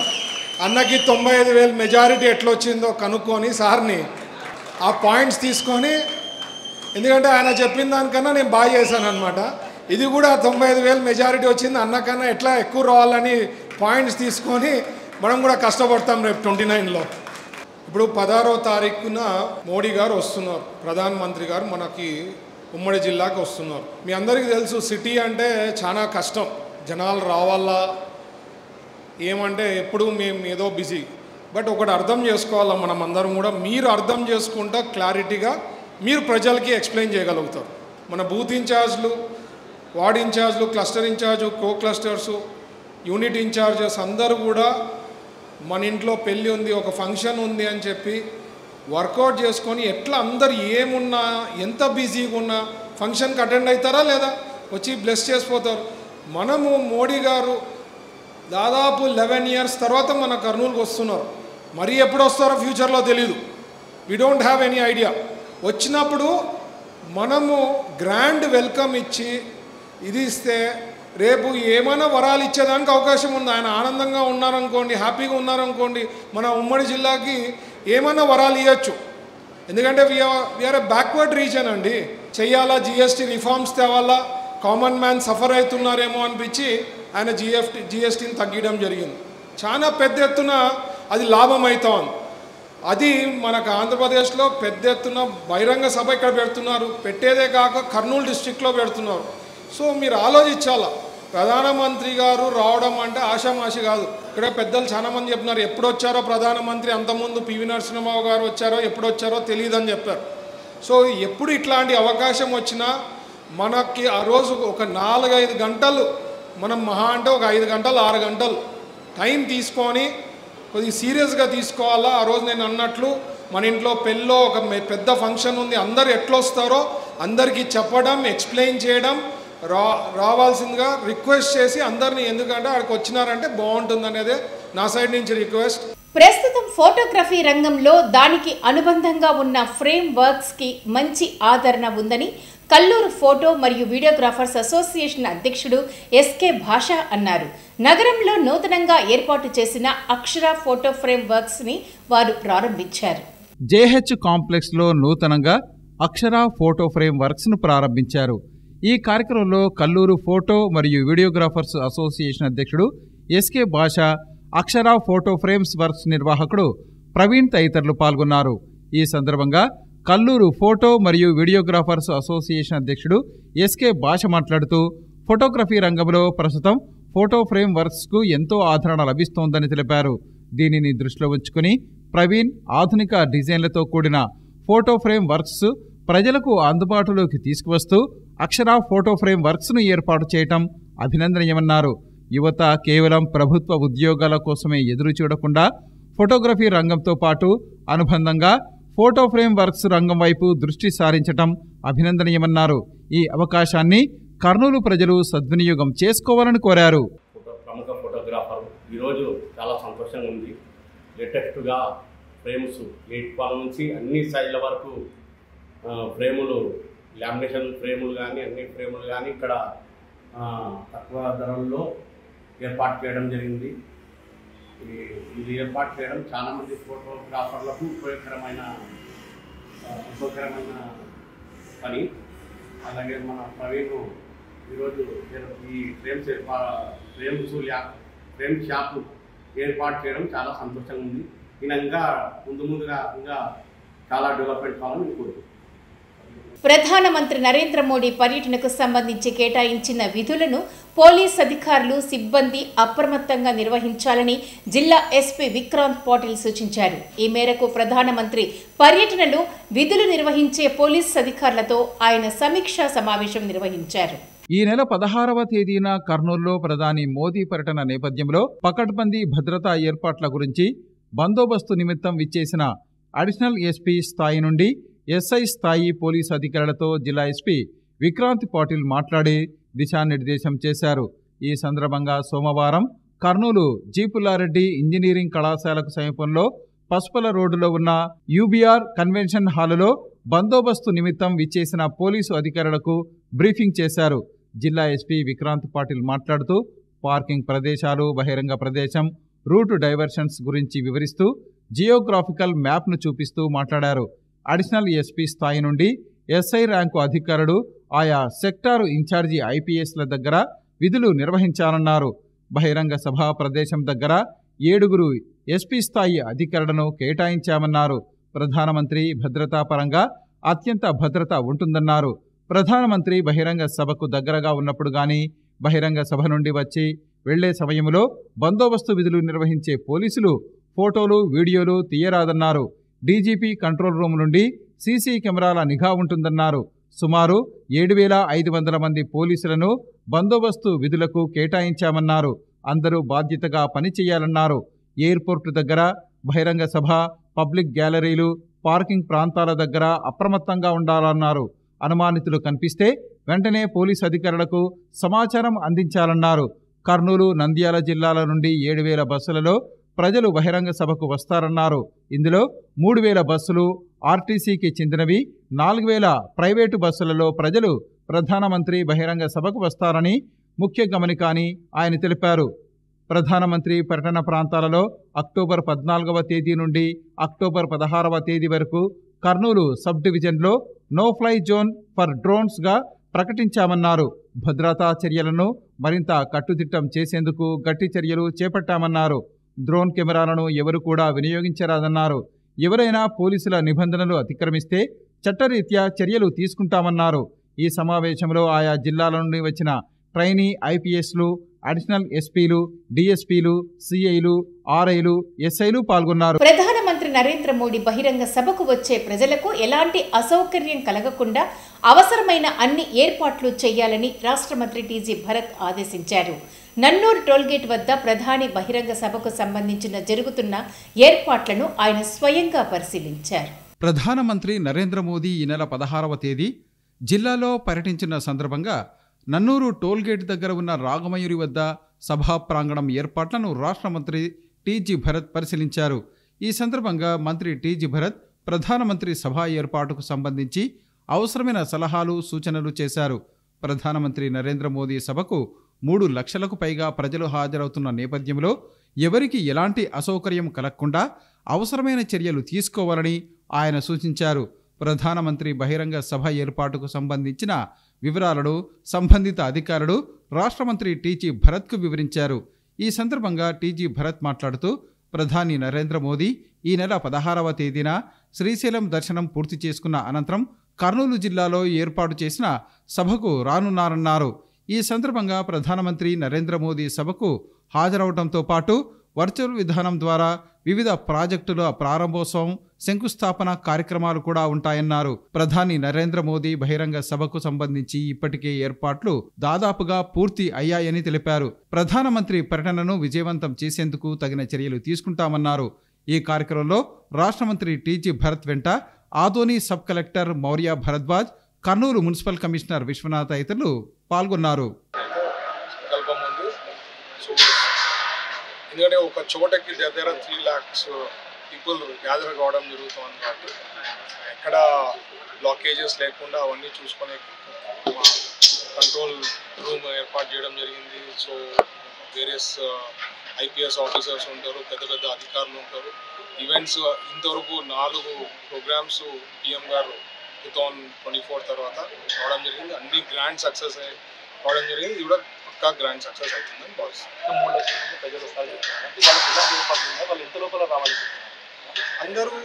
అన్నకి 95,000 మెజారిటీ ఎట్లొచ్చిందో కనుక్కొని సార్ని ఆ పాయింట్స్ తీసుకొని, ఎందుకంటే ఆయన చెప్పిన దానికన్నా నేను బాగా చేశాను అనమాట. ఇది కూడా 95,000 మెజారిటీ వచ్చింది, అన్నకన్నా ఎట్లా ఎక్కువ రావాలని పాయింట్స్ తీసుకొని మనం కూడా కష్టపడతాం రేపు 29లో. ఇప్పుడు 16వ తారీఖున మోడీ గారు వస్తున్నారు, ప్రధానమంత్రి గారు మనకి ఉమ్మడి జిల్లాకి వస్తున్నారు. మీ అందరికీ తెలుసు సిటీ అంటే చాలా కష్టం, జనాలు రావాలా ఏమంటే ఎప్పుడు మేము ఏదో బిజీ. బట్ ఒకటి అర్థం చేసుకోవాలా మనం అందరం కూడా, మీరు అర్థం చేసుకుంటా క్లారిటీగా మీరు ప్రజలకి ఎక్స్ప్లెయిన్ చేయగలుగుతారు. మన బూత్ ఇన్ఛార్జ్లు, వార్డ్ ఇన్ఛార్జ్లు, క్లస్టర్ ఇన్ఛార్జు, కో క్లస్టర్సు, యూనిట్ ఇన్ఛార్జెస్ అందరూ కూడా మన ఇంట్లో పెళ్ళి ఉంది, ఒక ఫంక్షన్ ఉంది అని చెప్పి వర్కౌట్ చేసుకొని ఎట్లా అందరు ఏమున్నా ఎంత బిజీగా ఉన్నా ఫంక్షన్కి అటెండ్ అవుతారా లేదా, వచ్చి బ్లెస్ చేసిపోతారు. మనము మోడీ గారు దాదాపు 11 years తర్వాత మన కర్నూలుకి వస్తున్నారు. మరీ ఎప్పుడు వస్తారో ఫ్యూచర్లో తెలీదు, we don't have any idea. వచ్చినప్పుడు మనము గ్రాండ్ వెల్కమ్ ఇచ్చి ఇది ఇస్తే రేపు ఏమైనా వరాలు ఇచ్చేదానికి అవకాశం ఉంది. ఆయన ఆనందంగా ఉన్నారనుకోండి, హ్యాపీగా ఉన్నారనుకోండి, మన ఉమ్మడి జిల్లాకి ఏమైనా వరాలు ఇవ్వచ్చు. ఎందుకంటే వీఆర్ ఎ బ్యాక్వర్డ్ రీజన్ అండి. చెయ్యాలా, జిఎస్టీ రిఫార్మ్స్ తేవాలా, కామన్ మ్యాన్ సఫర్ అవుతున్నారేమో అనిపించి ఆయన జిఎస్టీని తగ్గడం జరిగింది. చాలా పెద్ద ఎత్తున అది లాభం అవుతాం. అది మనకు ఆంధ్రప్రదేశ్లో పెద్ద ఎత్తున బహిరంగ సభ ఇక్కడ పెడుతున్నారు. పెట్టేదే కాక కర్నూలు డిస్ట్రిక్ట్లో పెడుతున్నారు. సో మీరు ఆలోచించాలా, ప్రధానమంత్రి గారు రావడం అంటే ఆషామాషి కాదు. ఇక్కడ పెద్దలు చాలామంది చెప్పినారు, ఎప్పుడు వచ్చారో ప్రధానమంత్రి, అంతకుముందు పివి నరసింహరావు గారు వచ్చారో ఎప్పుడు వచ్చారో తెలియదని చెప్పారు. సో ఎప్పుడు ఇట్లాంటి అవకాశం వచ్చినా మనకి ఆ రోజు ఒక 4-5 గంటలు, మనం మహా అంటే ఒక 5 గంటలు 6 గంటలు టైం తీసుకొని కొద్దిగా సీరియస్గా తీసుకోవాలా. ఆ రోజు నేను అన్నట్లు మన ఇంట్లో పెళ్ళిలో ఒక పెద్ద ఫంక్షన్ ఉంది, అందరు ఎట్లా వస్తారో అందరికీ చెప్పడం, ఎక్స్ప్లెయిన్ చేయడం, రావాల్సిందిగా రిక్వెస్ట్ చేసి అందరినీ, ఎందుకంటే అక్కడికి వచ్చినారంటే బాగుంటుంది అనేదే నా సైడ్ నుంచి రిక్వెస్ట్. ప్రస్తుతం ఫోటోగ్రఫీ రంగంలో దానికి అనుబంధంగా ఉన్న ఫ్రేమ్ వర్క్స్కి మంచి ఆదరణ ఉందని కల్లూరు ఫోటో మరియు వీడియోగ్రాఫర్స్ అసోసియేషన్ అధ్యక్షుడు ఎస్కే భాష అన్నారు. నగరంలో నూతనంగా ఏర్పాటు చేసిన అక్షర ఫోటో ఫ్రేమ్ వర్క్స్ని వారు ప్రారంభించారు. జేహెచ్ కాంప్లెక్స్లో నూతనంగా అక్షర ఫోటో ఫ్రేమ్ వర్క్స్ను ప్రారంభించారు. ఈ కార్యక్రమంలో కల్లూరు ఫోటో మరియు వీడియోగ్రాఫర్స్ అసోసియేషన్ అధ్యక్షుడు ఎస్కే భాష, అక్షర ఫోటో ఫ్రేమ్స్ వర్క్స్ నిర్వాహకుడు ప్రవీణ్ తదితరులు పాల్గొన్నారు. ఈ సందర్భంగా కల్లూరు ఫోటో మరియు వీడియోగ్రాఫర్స్ అసోసియేషన్ అధ్యక్షుడు ఎస్కే భాష మాట్లాడుతూ ఫోటోగ్రఫీ రంగంలో ప్రస్తుతం ఫోటో ఫ్రేమ్ వర్క్స్కు ఎంతో ఆదరణ లభిస్తోందని తెలిపారు. దీనిని దృష్టిలో ఉంచుకుని ప్రవీణ్ ఆధునిక డిజైన్లతో కూడిన ఫోటో ఫ్రేమ్ వర్క్స్ ప్రజలకు అందుబాటులోకి తీసుకువస్తూ అక్షర ఫోటో ఫ్రేమ్ వర్క్స్ను ఏర్పాటు చేయటం అభినందనీయమన్నారు. యువత కేవలం ప్రభుత్వ ఉద్యోగాల కోసమే ఎదురు చూడకుండా ఫోటోగ్రఫీ రంగంతో పాటు అనుబంధంగా ఫోటో ఫ్రేమ్ వర్క్స్ రంగం వైపు దృష్టి సారించటం అభినందనీయమన్నారు. ఈ అవకాశాన్ని కర్నూలు ప్రజలు సద్వినియోగం చేసుకోవాలని కోరారు. ప్రముఖ ఫోటోగ్రాఫర్ ఈరోజు చాలా సంతోషంగా ఉంది. లేటెస్ట్గా ఫ్రేమ్స్ 8 నుంచి అన్ని సైజుల వరకు ఫ్రేములు, లామినేషన్ ఫ్రేములు కానీ అన్ని ఫ్రేములు కానీ ఇక్కడ తక్కువ ధరల్లో ఏర్పాటు చేయడం జరిగింది. ఇది ఏర్పాటు చేయడం చాలామంది ఫోటోగ్రాఫర్లకు ఉపయోగకరమైన పని. అలాగే మన ప్రవీణ్ ఈరోజు ఈ ఫ్రేమ్ షాప్ ఏర్పాటు చేయడం చాలా సంతోషంగా ఉంది. ఇంకా ముందుగా ఇంకా చాలా డెవలప్మెంట్ కావాలని కోరుకుంటున్నాను. ప్రధానమంత్రి నరేంద్ర మోడీ పర్యటనకు సంబంధించి కేటాయించిన విధులను పోలీస్ అధికారులు, సిబ్బంది అప్రమత్తంగా నిర్వహించాలని జిల్లా ఎస్పీ విక్రాంత్ పాటిల్ సూచించారు. ఈ మేరకు ప్రధానమంత్రి పర్యటనలో విధులు నిర్వహించే పోలీస్ అధికారులతో ఆయన సమీక్షా సమావేశం నిర్వహించారు. ఈ నెల 16వ తేదీన కర్నూలులో ప్రధాని మోదీ పర్యటన నేపథ్యంలో పకడ్బందీ భద్రతా ఏర్పాట్ల గురించి బందోబస్తు నిమిత్తం విచ్చేసిన అడిషనల్ ఎస్పీ స్థాయి నుండి ఎస్ఐ స్థాయి పోలీసు అధికారులతో జిల్లా ఎస్పీ విక్రాంత్ పాటిల్ మాట్లాడి దిశానిర్దేశం చేశారు. ఈ సందర్భంగా సోమవారం కర్నూలు జీపుల్లారెడ్డి ఇంజనీరింగ్ కళాశాలకు సమీపంలో పసుపల రోడ్డులో ఉన్న యూబీఆర్ కన్వెన్షన్ హాలులో బందోబస్తు నిమిత్తం విచ్చేసిన పోలీసు అధికారులకు బ్రీఫింగ్ చేశారు. జిల్లా ఎస్పీ విక్రాంత్ పాటిల్ మాట్లాడుతూ పార్కింగ్ ప్రదేశాలు, బహిరంగ ప్రదేశం, రూట్ డైవర్షన్స్ గురించి వివరిస్తూ జియోగ్రాఫికల్ మ్యాప్ను చూపిస్తూ మాట్లాడారు. అడిషనల్ ఎస్పీ స్థాయి నుండి ఎస్ఐ ర్యాంకు అధికారులు ఆయా సెక్టారు ఇన్ఛార్జి ఐపీఎస్ల దగ్గర విధులు నిర్వహించాలన్నారు. బహిరంగ సభా ప్రదేశం దగ్గర 7 ఎస్పీ స్థాయి అధికారులను కేటాయించామన్నారు. ప్రధానమంత్రి భద్రతా పరంగా అత్యంత భద్రత ఉంటుందన్నారు. ప్రధానమంత్రి బహిరంగ సభకు దగ్గరగా ఉన్నప్పుడు గానీ, బహిరంగ సభ నుండి వచ్చి వెళ్లే సమయంలో బందోబస్తు విధులు నిర్వహించే పోలీసులు ఫోటోలు, వీడియోలు తీయరాదన్నారు. డీజీపీ కంట్రోల్ రూమ్ నుండి సీసీ కెమెరాల నిఘా ఉంటుందన్నారు. సుమారు 7,500 మంది పోలీసులను బందోబస్తు విధులకు కేటాయించామన్నారు. అందరూ బాధ్యతగా పనిచేయాలన్నారు. ఎయిర్పోర్టు దగ్గర, బహిరంగ సభ, పబ్లిక్ గ్యాలరీలు, పార్కింగ్ ప్రాంతాల దగ్గర అప్రమత్తంగా ఉండాలన్నారు. అనుమానితులు కనిపిస్తే వెంటనే పోలీసు అధికారులకు సమాచారం అందించాలన్నారు. కర్నూలు, నంద్యాల జిల్లాల నుండి 7,000 బస్సులలో ప్రజలు బహిరంగ సభకు వస్తారన్నారు. ఇందులో 3,000 బస్సులు ఆర్టీసీకి చెందినవి, 4,000 ప్రైవేటు బస్సులలో ప్రజలు ప్రధానమంత్రి బహిరంగ సభకు వస్తారని ముఖ్య గమనిక అని ఆయన తెలిపారు. ప్రధానమంత్రి పర్యటన ప్రాంతాలలో అక్టోబర్ 14వ తేదీ నుండి అక్టోబర్ 16వ తేదీ వరకు కర్నూలు సబ్ డివిజన్లో నో ఫ్లై జోన్ ఫర్ డ్రోన్స్గా ప్రకటించామన్నారు. భద్రతా చర్యలను మరింత కట్టుదిట్టం చేసేందుకు గట్టి చర్యలు చేపట్టామన్నారు. డ్రోన్ కెమెరాలను ఎవరు కూడా వినియోగించరాదన్నారు. ఎవరైనా పోలీసుల నిబంధనలు అతిక్రమిస్తే చట్టరీత్యా చర్యలు తీసుకుంటామన్నారు. ఈ సమావేశంలో ఆయా జిల్లాల నుండి వచ్చిన ట్రైనీ ఐపీఎస్లు, అడిషనల్ ఎస్పీలు, డీఎస్పీలు, సిఐలు, ఆర్ఐలు, ఎస్ఐలు పాల్గొన్నారు. ప్రధానమంత్రి నరేంద్ర మోడీ బహిరంగ సభకు వచ్చే ప్రజలకు ఎలాంటి అసౌకర్యం కలగకుండా అవసరమైన అన్ని ఏర్పాట్లు చేయాలని రాష్ట్ర మంత్రి టీజీ భరత్ ఆదేశించారు. నన్నూరు టోల్గేట్ వద్ద ప్రధాని బహిరంగ సభకు సంబంధించిన జరుగుతున్న ఏర్పాట్లను ఆయన స్వయంగా పరిశీలించారు. ప్రధానమంత్రి నరేంద్ర మోదీ ఈ నెల 16వ తేదీ జిల్లాలో పర్యటించిన సందర్భంగా నన్నూరు టోల్గేట్ దగ్గర ఉన్న రాగమయూరి వద్ద సభా ప్రాంగణం ఏర్పాట్లను రాష్ట్ర మంత్రి టీజీ భరత్ పరిశీలించారు. ఈ సందర్భంగా మంత్రి టీజీ భరత్ ప్రధానమంత్రి సభా ఏర్పాటుకు సంబంధించి అవసరమైన సలహాలు సూచనలు చేశారు. ప్రధానమంత్రి నరేంద్ర మోదీ సభకు 3 లక్షలకు పైగా ప్రజలు హాజరవుతున్న నేపథ్యంలో ఎవరికి ఎలాంటి అసౌకర్యం కలగకుండా అవసరమైన చర్యలు తీసుకోవాలని ఆయన సూచించారు. ప్రధానమంత్రి బహిరంగ సభ ఏర్పాటుకు సంబంధించిన వివరాలను సంబంధిత అధికారులు రాష్ట్ర మంత్రి టీజీ భరత్కు వివరించారు. ఈ సందర్భంగా టీజీ భరత్ మాట్లాడుతూ ప్రధాని నరేంద్ర మోదీ ఈ నెల 16వ తేదీన శ్రీశైలం దర్శనం పూర్తి చేసుకున్న అనంతరం కర్నూలు జిల్లాలో ఏర్పాటు చేసిన సభకు రానున్నారన్నారు. ఈ సందర్భంగా ప్రధానమంత్రి నరేంద్ర మోదీ సభకు హాజరవడంతో పాటు వర్చువల్ విధానం ద్వారా వివిధ ప్రాజెక్టుల ప్రారంభోత్సవం, శంకుస్థాపన కార్యక్రమాలు కూడా ఉంటాయన్నారు. ప్రధాని నరేంద్ర మోదీ బహిరంగ సభకు సంబంధించి ఇప్పటికే ఏర్పాట్లు దాదాపుగా పూర్తి అయ్యాయని తెలిపారు. ప్రధానమంత్రి పర్యటనను విజయవంతం చేసేందుకు తగిన చర్యలు తీసుకుంటామన్నారు. ఈ కార్యక్రమంలో రాష్ట్ర మంత్రి టీజీ భరత్ వెంట Adoni sub collector Maurya Bharadwaj, Kurnool municipal commissioner Viswanath తదితరులు పాల్గొన్నారు. ఎందుకంటే ఒక చోటకి దగ్గర 3 lakhs పీపుల్ గ్యాదర్ కావడం జరుగుతుంది కాబట్టి ఎక్కడ బ్లాకేజెస్ లేకుండా అవన్నీ చూసుకునే కంట్రోల్ రూమ్ ఏర్పాటు చేయడం జరిగింది. సో వేరియస్ ఐపీఎస్ ఆఫీసర్స్ ఉంటారు, పెద్ద పెద్ద అధికారులు ఉంటారు. ఈవెంట్స్ ఇంతవరకు 4 ప్రోగ్రామ్స్ పిఎం గారు 2024 తర్వాత రావడం జరిగింది. అన్ని గ్రాండ్ సక్సెస్ రావడం జరిగింది. ఇది కూడా పక్కా గ్రాండ్ సక్సెస్ అవుతుందని భావిస్తున్నాం. 3 లక్షల మంది ప్రజలు వస్తారు. వాళ్ళు ఎంత లోపల రావాలి? అందరూ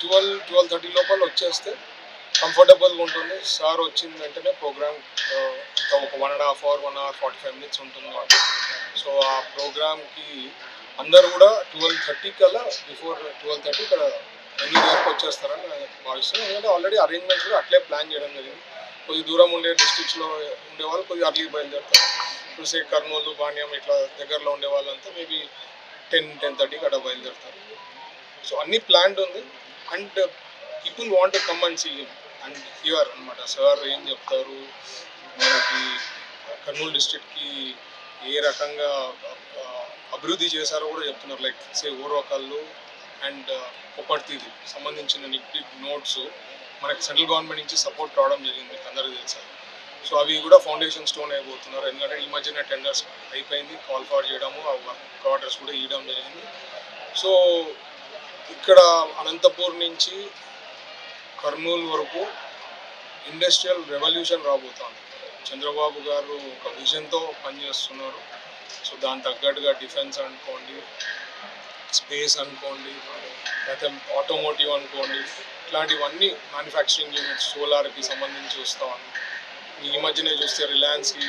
12-12:30 లోపల వచ్చేస్తే కంఫర్టబుల్గా ఉంటుంది. సార్ వచ్చిన వెంటనే ప్రోగ్రామ్ ఒక 1.5 hour 1 hour 45 minutes ఉంటుంది కాబట్టి సో ఆ ప్రోగ్రామ్కి అందరూ కూడా 12:30 కల్లా బిఫోర్ 12:30 ఇక్కడ ఎన్ని వరకు వచ్చేస్తారని భావిస్తున్నాం. ఎందుకంటే ఆల్రెడీ అరేంజ్మెంట్స్ కూడా అట్లే ప్లాన్ చేయడం జరిగింది. కొద్ది దూరం ఉండే డిస్ట్రిక్ట్స్లో ఉండేవాళ్ళు కొద్దిగా అర్లీ బయలుదేరుతారు. చూసే కర్నూలు, బాణ్యం ఇట్లా దగ్గరలో ఉండే వాళ్ళంతా మేబీ 10-10:30 అక్కడ బయలుదేరుతారు. సో అన్నీ ప్లాన్డ్ ఉంది. And people want to come and see him and hear అనమాట. సార్ ఏం చెప్తారు, మనకి కర్నూలు డిస్ట్రిక్ట్కి ఏ రకంగా అభివృద్ధి చేశారో కూడా చెప్తున్నారు. లైక్ ఓరోకల్లు అండ్ కొప్పర్తిది సంబంధించిన నిక్ నోట్స్ మనకి సెంట్రల్ గవర్నమెంట్ నుంచి సపోర్ట్ రావడం జరిగింది, మీకు అందరికీ తెలుసు. సో అవి కూడా ఫౌండేషన్ స్టోన్ అయిపోతున్నారు. ఎందుకంటే ఈ మధ్యన టెండర్స్ అయిపోయింది, కాల్ ఫార్ చేయడము, ఆ వర్క్ ఆర్డర్స్ కూడా ఇవ్వడం జరిగింది. సో ఇక్కడ అనంతపూర్ నుంచి కర్నూలు వరకు ఇండస్ట్రియల్ రెవల్యూషన్ రాబోతోంది. చంద్రబాబు గారు ఒక విజన్తో పనిచేస్తున్నారు. సో దాని తగ్గట్టుగా డిఫెన్స్ అనుకోండి, స్పేస్ అనుకోండి, లేకపోతే ఆటోమోటివ్ అనుకోండి, ఇట్లాంటివన్నీ మ్యానుఫ్యాక్చరింగ్ యూనిట్స్ సోలార్కి సంబంధించి వస్తామని. ఈ మధ్యనే చూస్తే రిలయన్స్కి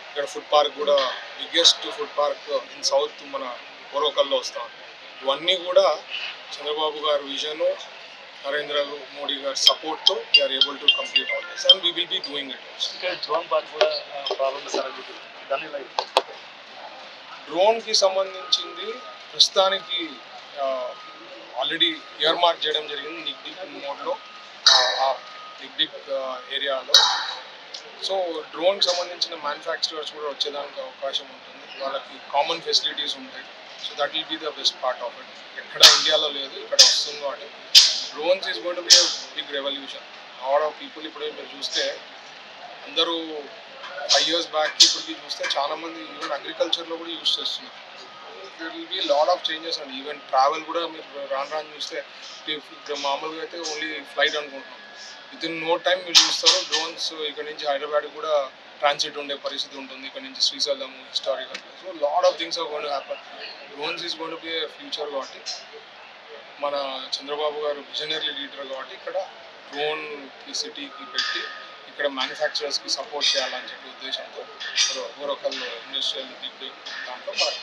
ఇక్కడ ఫుడ్ పార్క్ కూడా biggest food park in south మన ఓరోకల్లో వస్తాం. ఇవన్నీ కూడా చంద్రబాబు గారు విజను, నరేంద్ర మోడీ గారి సపోర్ట్తో we are able to complete all this and we will be doing it. డ్రోన్కి సంబంధించింది ప్రస్తుతానికి ఆల్రెడీ ఇయర్ మార్క్ చేయడం జరిగింది నిక్ మోడ్లో, నిక్ ఏరియాలో. సో డ్రోన్కి సంబంధించిన మ్యానుఫ్యాక్చరర్స్ కూడా వచ్చేదానికి అవకాశం ఉంటుంది. వాళ్ళకి కామన్ ఫెసిలిటీస్ ఉంటాయి. So that will be the best part of it. ఎక్కడ ఇండియాలో లేదు, ఇక్కడ వస్తుంది కాబట్టి drones is going to be big revolution. Lot of people ఇప్పుడే మీరు చూస్తే అందరూ 5 years బ్యాక్ ఇప్పటికి చూస్తే చాలామంది ఈవెన్ అగ్రికల్చర్లో కూడా యూజ్ చేస్తున్నారు. there will be lot of changes and even travel కూడా మీరు రాను చూస్తే మామూలుగా అయితే ఓన్లీ ఫ్లైట్ అనుకుంటున్నాం. విత్ ఇన్ నో టైం మీరు చూస్తారు డ్రోన్స్ ఇక్కడ నుంచి హైదరాబాద్ కూడా ట్రాన్సిట్ ఉండే పరిస్థితి ఉంటుంది. ఇక్కడ నుంచి Srisailam historical. So lot of things are going to happen. Drones is going to be a future కాబట్టి మన చంద్రబాబు గారు విజనరీ లీడర్ కాబట్టి ఇక్కడ డ్రోన్కి సిటీకి పెట్టి ఇక్కడ మ్యానుఫ్యాక్చరర్స్కి సపోర్ట్ చేయాలని చెప్పి ఉద్దేశంతో ఓరోకల్ ఇండస్ట్రియల్ దాంట్లో మనం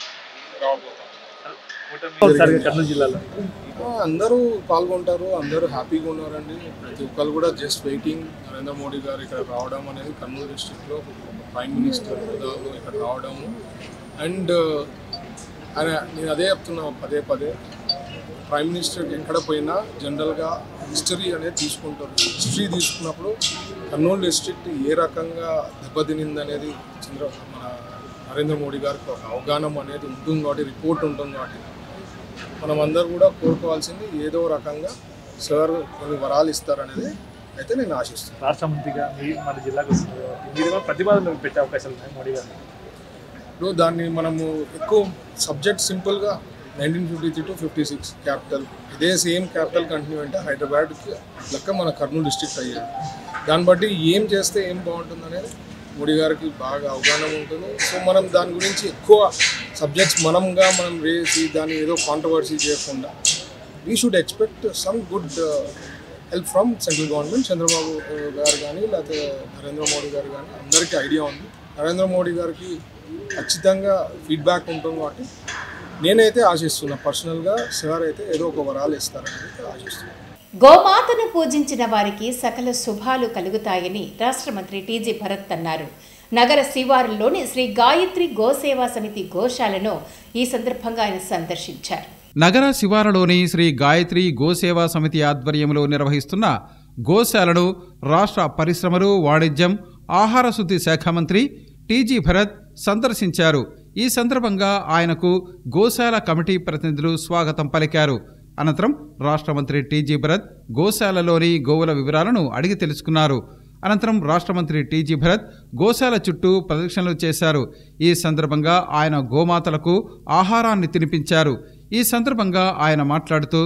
రాబోతాం. అందరూ పాల్గొంటారు, అందరూ హ్యాపీగా ఉన్నారండి. ప్రతి ఒక్కరు కూడా జస్ట్ వెయిటింగ్ నరేంద్ర మోడీ గారు ఇక్కడ రావడం అనేది. కర్నూలు డిస్ట్రిక్ట్లో ప్రైమ్ మినిస్టర్ హోదాలో ఇక్కడ రావడము అండ్ నేను అదే చెప్తున్నా పదే పదే, ప్రైమ్ మినిస్టర్కి ఎక్కడ పోయినా జనరల్గా హిస్టరీ అనేది తీసుకుంటారు. హిస్టరీ తీసుకున్నప్పుడు కర్నూలు డిస్ట్రిక్ట్ ఏ రకంగా దెబ్బతినింది అనేది మన నరేంద్ర మోడీ గారికి ఒక అవగాహన అనేది ఉంటుంది కాబట్టి, రిపోర్ట్ ఉంటుంది కాబట్టి మనం అందరూ కూడా కోరుకోవాల్సింది ఏదో రకంగా సార్ కొన్ని వరాలు ఇస్తారనేది అయితే నేను ఆశిస్తున్నాను. రాష్ట్ర మంత్రిగా మన జిల్లాకు వస్తున్నారు, మీరు ప్రతిపాదన పెట్టే అవకాశాలు ఉన్నాయి మోడీ గారు. ఇప్పుడు దాన్ని మనము ఎక్కువ సబ్జెక్ట్ సింపుల్గా 1953 to 56 క్యాపిటల్, ఇదే సేమ్ క్యాపిటల్ కంటిన్యూ అంటే హైదరాబాద్కి లెక్క మన కర్నూలు డిస్ట్రిక్ట్ అయ్యేది. దాన్ని బట్టి ఏం చేస్తే ఏం బాగుంటుంది అనేది మోడీ గారికి బాగా అవగాహన ఉంటుంది. సో మనం దాని గురించి ఎక్కువ సబ్జెక్ట్స్ మనం వేసి దాన్ని ఏదో కాంట్రవర్సీ చేయకుండా we should expect some good help from central government. Chandrababu గారు కానీ లేకపోతే నరేంద్ర మోడీ గారు కానీ అందరికీ ఐడియా ఉంది. నరేంద్ర మోడీ గారికి ఖచ్చితంగా ఫీడ్బ్యాక్ ఉంటుంది కాబట్టి నేనైతే ఆశిస్తున్నా, పర్సనల్గా సార్ అయితే ఏదో ఒక వరాలు ఇస్తారని ఆశిస్తున్నాను. గోమాతను పూజించిన వారికి సకల శుభాలు కలుగుతాయని రాష్ట్ర మంత్రి టీజీ భరత్ అన్నారు. నగర శివారులోని శ్రీ గాయత్రి గోసేవా సమితి గోశాలను ఈ సందర్భంగా ఆయన సందర్శించారు. నగర శివారులోని శ్రీ గాయత్రి గోసేవా సమితి ఆధ్వర్యంలో నిర్వహిస్తున్న గోశాలను రాష్ట్ర పరిశ్రమలు, వాణిజ్యం, ఆహార శుద్ధి శాఖ మంత్రి టీజీ భరత్ సందర్శించారు. ఈ సందర్భంగా ఆయనకు గోశాల కమిటీ ప్రతినిధులు స్వాగతం పలికారు. అనంతరం రాష్ట్ర మంత్రి టీజీ భరత్ గోశాలలోని గోవుల వివరాలను అడిగి తెలుసుకున్నారు. అనంతరం రాష్ట్ర మంత్రి టీజీ భరత్ గోశాల చుట్టూ ప్రదక్షిణలు చేశారు. ఈ సందర్భంగా ఆయన గోమాతలకు ఆహారాన్ని తినిపించారు. ఈ సందర్భంగా ఆయన మాట్లాడుతూ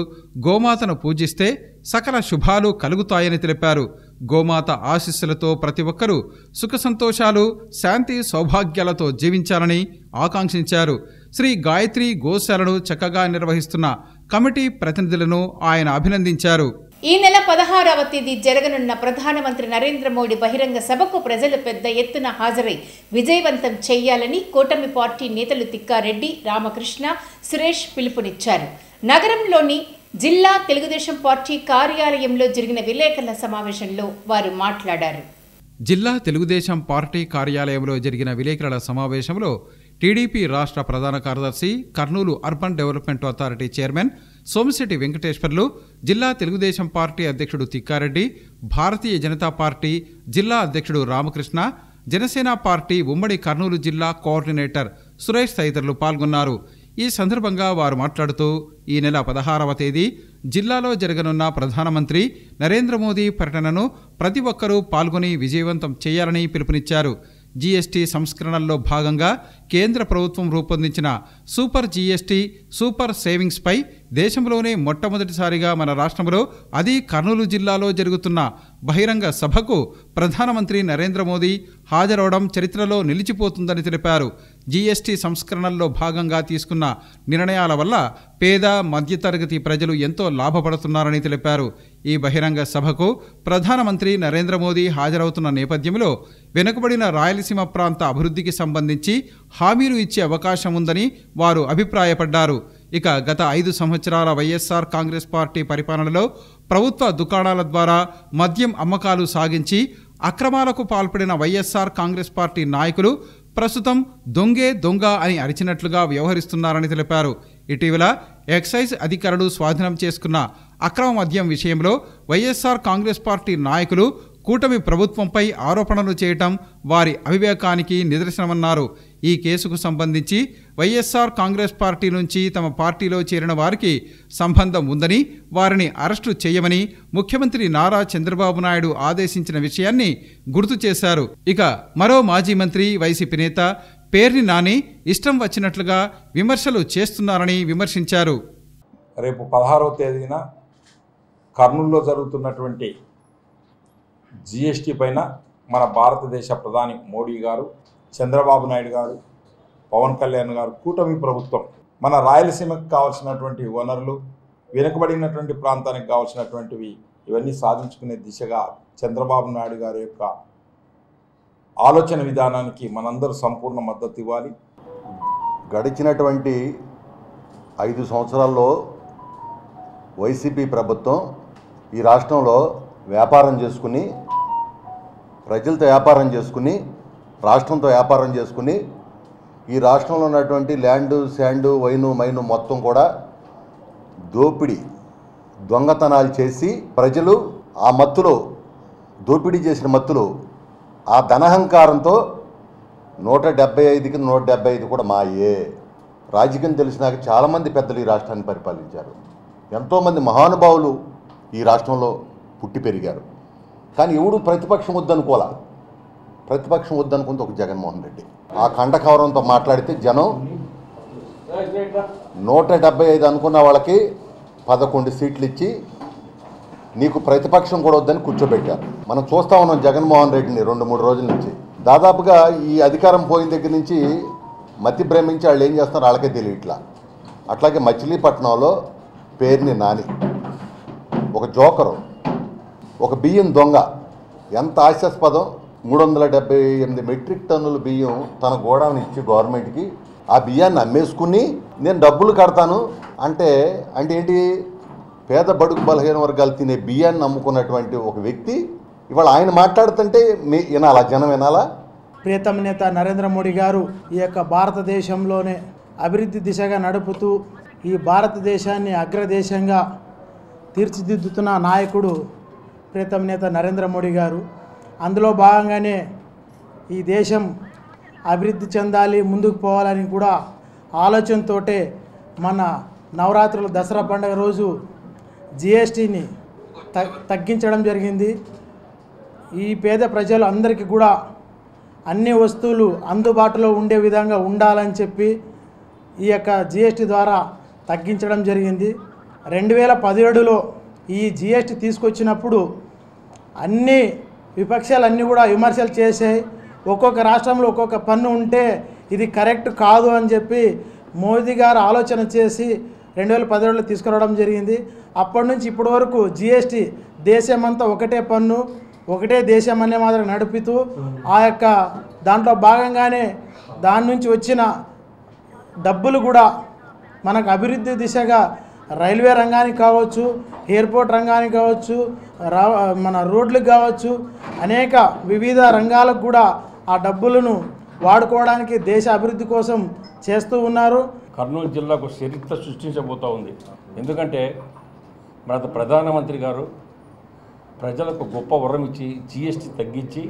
గోమాతను పూజిస్తే సకల శుభాలు కలుగుతాయని తెలిపారు. గోమాత ఆశీస్సులతో ప్రతి ఒక్కరూ సుఖ సంతోషాలు, శాంతి, సౌభాగ్యాలతో జీవించాలని ఆకాంక్షించారు. శ్రీ గాయత్రి గోశాలను చక్కగా నిర్వహిస్తున్న కమిటీ ప్రతినిధులను ఆయన అభినందించారు. ఈ నెల 16వ తేదీ జరగనున్న ప్రధానమంత్రి నరేంద్ర మోడీ బహిరంగ సభకు ప్రజలు పెద్ద ఎత్తున హాజరై విజయవంతం చేయాలని కూటమి పార్టీ నేతలు తిక్కారెడ్డి, రామకృష్ణ, సురేష్ పిలుపునిచ్చారు. నగరంలోని జిల్లా తెలుగుదేశం పార్టీ కార్యాలయంలో జరిగిన విలేకరుల సమావేశంలో వారు మాట్లాడారు. జిల్లా తెలుగుదేశం పార్టీ కార్యాలయంలో జరిగిన విలేకరుల సమావేశంలో టీడీపీ రాష్ట్ర ప్రధాన కార్యదర్శి, Kurnool urban development authority chairman Somisetti Venkateswarlu, జిల్లా తెలుగుదేశం పార్టీ అధ్యక్షుడు తిక్కారెడ్డి, భారతీయ జనతా పార్టీ జిల్లా అధ్యక్షుడు రామకృష్ణ, జనసేన పార్టీ ఉమ్మడి కర్నూలు జిల్లా కోఆర్డినేటర్ సురేష్ తదితరులు పాల్గొన్నారు. ఈ సందర్భంగా వారు మాట్లాడుతూ ఈ నెల 16వ తేదీ జిల్లాలో జరగనున్న ప్రధానమంత్రి నరేంద్ర మోదీ పర్యటనను ప్రతి ఒక్కరూ పాల్గొని విజయవంతం చేయాలని పిలుపునిచ్చారు. జీఎస్టీ సంస్కరణల్లో భాగంగా కేంద్ర ప్రభుత్వం రూపొందించిన సూపర్ జీఎస్టీ, సూపర్ సేవింగ్స్పై దేశంలోనే మొట్టమొదటిసారిగా మన రాష్ట్రంలో, అది కర్నూలు జిల్లాలో జరుగుతున్న బహిరంగ సభకు ప్రధానమంత్రి నరేంద్ర మోదీ హాజరవడం చరిత్రలో నిలిచిపోతుందని తెలిపారు. జీఎస్టీ సంస్కరణల్లో భాగంగా తీసుకున్న నిర్ణయాల వల్ల పేద, మధ్యతరగతి ప్రజలు ఎంతో లాభపడుతున్నారని తెలిపారు. ఈ బహిరంగ సభకు ప్రధానమంత్రి నరేంద్ర మోదీ హాజరవుతున్న నేపథ్యంలో వెనుకబడిన రాయలసీమ ప్రాంత అభివృద్ధికి సంబంధించి హామీలు ఇచ్చే అవకాశం ఉందని వారు అభిప్రాయపడ్డారు. ఇక గత 5 సంవత్సరాల వైఎస్ఆర్ కాంగ్రెస్ పార్టీ పరిపాలనలో ప్రభుత్వ దుకాణాల ద్వారా మద్యం అమ్మకాలు సాగించి అక్రమాలకు పాల్పడిన వైఎస్ఆర్ కాంగ్రెస్ పార్టీ నాయకులు ప్రస్తుతం దొంగే దొంగ అని అరిచినట్లుగా వ్యవహరిస్తున్నారని తెలిపారు. ఇటీవల ఎక్సైజ్ అధికారులు స్వాధీనం చేసుకున్న అక్రమ మద్యం విషయంలో వైఎస్ఆర్ కాంగ్రెస్ పార్టీ నాయకులు కూటమి ప్రభుత్వంపై ఆరోపణలు చేయటం వారి అవివేకానికి నిదర్శనమన్నారు. ఈ కేసుకు సంబంధించి వైఎస్ఆర్ కాంగ్రెస్ పార్టీ నుంచి తమ పార్టీలో చేరిన వారికి సంబంధం ఉందని, వారిని అరెస్టు చేయమని ముఖ్యమంత్రి నారా చంద్రబాబు నాయుడు ఆదేశించిన విషయాన్ని గుర్తు చేశారు. ఇక మరో మాజీ మంత్రి, వైసీపీ నేత పేర్ని నాని ఇష్టం వచ్చినట్లుగా విమర్శలు చేస్తున్నారని విమర్శించారు. రేపు 16వ తేదీన కర్నూలులో జరుగుతున్నటువంటి జీఎస్టీ పైన మన భారతదేశ ప్రధాని మోడీ గారు, చంద్రబాబు నాయుడు గారు, పవన్ కళ్యాణ్ గారు, కూటమి ప్రభుత్వం మన రాయలసీమకు కావాల్సినటువంటి వనరులు, వెనుకబడినటువంటి ప్రాంతానికి కావాల్సినటువంటివి ఇవన్నీ సాధించుకునే దిశగా చంద్రబాబు నాయుడు గారి యొక్క ఆలోచన విధానానికి మనందరూ సంపూర్ణ మద్దతు ఇవ్వాలి. గడిచినటువంటి 5 సంవత్సరాల్లో వైసీపీ ప్రభుత్వం ఈ రాష్ట్రంలో వ్యాపారం చేసుకుని, ప్రజలతో వ్యాపారం చేసుకుని, రాష్ట్రంతో వ్యాపారం చేసుకుని ఈ రాష్ట్రంలో ఉన్నటువంటి ల్యాండు, శాండు, వైను, మైను మొత్తం కూడా దోపిడీ, దొంగతనాలు చేసి ప్రజలు ఆ మత్తులో, దోపిడీ చేసిన మత్తులో ఆ ధనహంకారంతో 175కి 175 కూడా మాయే. రాజకీయం తెలిసినాక చాలామంది పెద్దలు ఈ రాష్ట్రాన్ని పరిపాలించారు. ఎంతోమంది మహానుభావులు ఈ రాష్ట్రంలో పుట్టి పెరిగారు. కానీ ఎవడు ప్రతిపక్షం వద్దనుకోవాలా. ప్రతిపక్షం వద్దనుకుంటే ఒక జగన్మోహన్ రెడ్డి ఆ కండకవరంతో మాట్లాడితే జనం 175 అనుకున్న వాళ్ళకి 11 సీట్లు ఇచ్చి నీకు ప్రతిపక్షం కూడా వద్దని కూర్చోబెట్టారు. మనం చూస్తూ ఉన్నాం జగన్మోహన్ రెడ్డిని 2-3 రోజుల నుంచి. దాదాపుగా ఈ అధికారం పోయిన దగ్గర నుంచి మతి భ్రమించి వాళ్ళు ఏం చేస్తున్నారు వాళ్ళకే తెలియట్లా. అట్లాగే మచిలీపట్నంలో పేరుని నాని ఒక జోకరు, ఒక బియ్యం దొంగ. ఎంత హాస్యాస్పదం. 378 మెట్రిక్ టన్నుల బియ్యం తన గోడౌన్ ఇచ్చి గవర్నమెంట్కి ఆ బియ్యాన్ని అమ్మేసుకుని నేను డబ్బులు కడతాను అంటే ఏంటి? పేద బడుగు బలహీన వర్గాలు తినే బియ్యాన్ని నమ్ముకున్నటువంటి ఒక వ్యక్తి ఇవాళ ఆయన మాట్లాడుతుంటే వినాలా, జనం వినాలా? ప్రియతమ నేత నరేంద్ర మోడీ గారు ఈ యొక్క భారతదేశంలోనే అభివృద్ధి దిశగా నడుపుతూ ఈ భారతదేశాన్ని అగ్రదేశంగా తీర్చిదిద్దుతున్న నాయకుడు ప్రియతమ నేత నరేంద్ర మోడీ గారు. అందులో భాగంగానే ఈ దేశం అభివృద్ధి చెందాలి, ముందుకు పోవాలని కూడా ఆలోచనతోటే మన నవరాత్రుల దసరా పండుగ రోజు జిఎస్టీని తగ్గించడం జరిగింది. ఈ పేద ప్రజలు అందరికీ కూడా అన్ని వస్తువులు అందుబాటులో ఉండే విధంగా ఉండాలని చెప్పి ఈ యొక్క జిఎస్టీ ద్వారా తగ్గించడం జరిగింది. 2017లో ఈ జిఎస్టీ తీసుకొచ్చినప్పుడు అన్ని విపక్షాలన్నీ కూడా విమర్శలు చేసాయి. ఒక్కొక్క రాష్ట్రంలో ఒక్కొక్క పన్ను ఉంటే ఇది కరెక్ట్ కాదు అని చెప్పి మోదీ గారు ఆలోచన చేసి 2017లో తీసుకురావడం జరిగింది. అప్పటి నుంచి ఇప్పటి వరకు జిఎస్టీ దేశమంతా ఒకటే పన్ను, ఒకటే దేశం అనే మాదిరి నడుపుతూ ఆ యొక్క దాంట్లో భాగంగానే దాని నుంచి వచ్చిన డబ్బులు కూడా మనకు అభివృద్ధి దిశగా రైల్వే రంగానికి కావచ్చు, ఎయిర్పోర్ట్ రంగానికి కావచ్చు, మన రోడ్లకు కావచ్చు, అనేక వివిధ రంగాలకు కూడా ఆ డబ్బులను వాడుకోవడానికి దేశ అభివృద్ధి కోసం చేస్తూ ఉన్నారు. కర్నూలు జిల్లాకు చరిత్ర సృష్టించబోతూ ఉంది. ఎందుకంటే మన ప్రధానమంత్రి గారు ప్రజలకు గొప్ప వరం ఇచ్చి జిఎస్టీ తగ్గించి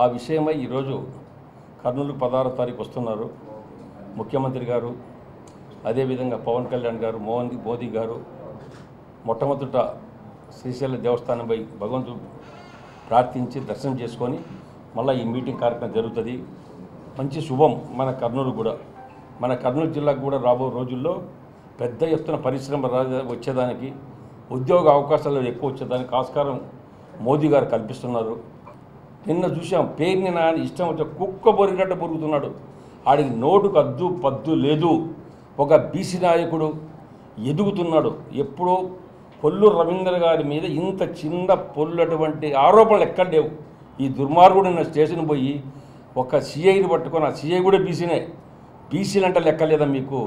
ఆ విషయమై ఈరోజు కర్నూలుకు 16వ తారీఖు వస్తున్నారు. ముఖ్యమంత్రి గారు, అదేవిధంగా పవన్ కళ్యాణ్ గారు, మోదీ గారు మొట్టమొదట శ్రీశైల దేవస్థానంపై భగవంతుడు ప్రార్థించి దర్శనం చేసుకొని మళ్ళీ ఈ మీటింగ్ కార్యక్రమం జరుగుతుంది. మంచి శుభం మన కర్నూలు కూడా. మన కర్నూలు జిల్లాకు కూడా రాబో రోజుల్లో పెద్ద ఎత్తున పరిశ్రమ వచ్చేదానికి, ఉద్యోగ అవకాశాలు ఎక్కువ వచ్చేదానికి ఆస్కారం మోదీ గారు కల్పిస్తున్నారు. నిన్న చూసాం, పేరుని నాని ఇష్టం వచ్చే కుక్క బొరిగడ్డ బొరుగుతున్నాడు. ఆడికి నోటుకు అద్దు పద్దు లేదు. ఒక బీసీ నాయకుడు ఎదుగుతున్నాడు. ఎప్పుడో కొల్లూరు రవీంద్ర గారి మీద ఇంత చిన్న పొల్లటువంటి ఆరోపణలు ఎక్కడ లేవు. ఈ దుర్మార్గుడు నిన్న స్టేషన్ పోయి ఒక సిఐని పట్టుకొని, ఆ సిఐ కూడా బీసీనే. బీసీలు అంటే లెక్కలేదా మీకు?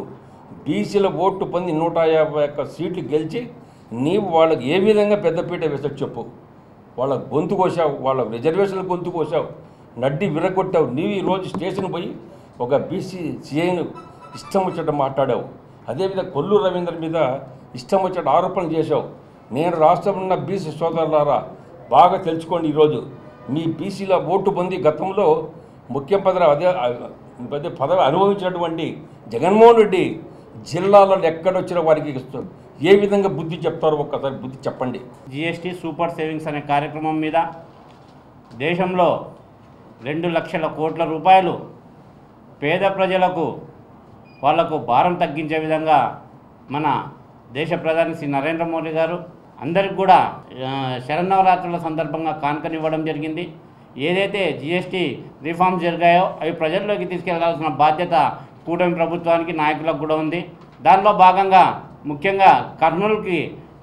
బీసీల ఓటు పొంది 151 సీట్లు గెలిచి నీవు వాళ్ళకి ఏ విధంగా పెద్దపీట వేసావు చెప్పు. వాళ్ళ గొంతు కోసావు, వాళ్ళ రిజర్వేషన్ల గొంతు కోసావు, నడ్డి విరగొట్టావు. నీవు ఈరోజు స్టేషన్ పోయి ఒక బీసీ సిఐను ఇష్టం వచ్చేట మాట్లాడావు. అదేవిధంగా కొల్లూరు రవీంద్ర మీద ఇష్టం వచ్చేట ఆరోపణలు చేశావు. నేను రాష్ట్రంలో ఉన్న బీసీ సోదరులారా బాగా తెలుసుకోండి. ఈరోజు మీ బీసీల ఓటు పొంది గతంలో ముఖ్య పదవి అనుభవించినటువంటి జగన్మోహన్ రెడ్డి జిల్లాలో ఎక్కడొచ్చిన వారికి ఏ విధంగా బుద్ధి చెప్తారో ఒక్కసారి బుద్ధి చెప్పండి. జిఎస్టీ సూపర్ సేవింగ్స్ అనే కార్యక్రమం మీద దేశంలో 2 లక్షల కోట్ల రూపాయలు పేద ప్రజలకు వాళ్లకు భారం తగ్గించే విధంగా మన దేశ ప్రధాని శ్రీ నరేంద్ర మోడీ గారు అందరికి కూడా శరన్నవరాత్రుల సందర్భంగా కానుకనివ్వడం జరిగింది. ఏదైతే జిఎస్టీ రిఫార్మ్స్ జరిగాయో అవి ప్రజల్లోకి తీసుకెళ్లాల్సిన బాధ్యత కూటమి ప్రభుత్వానికి, నాయకులకు కూడా ఉంది. దానిలో భాగంగా ముఖ్యంగా కర్నూలుకి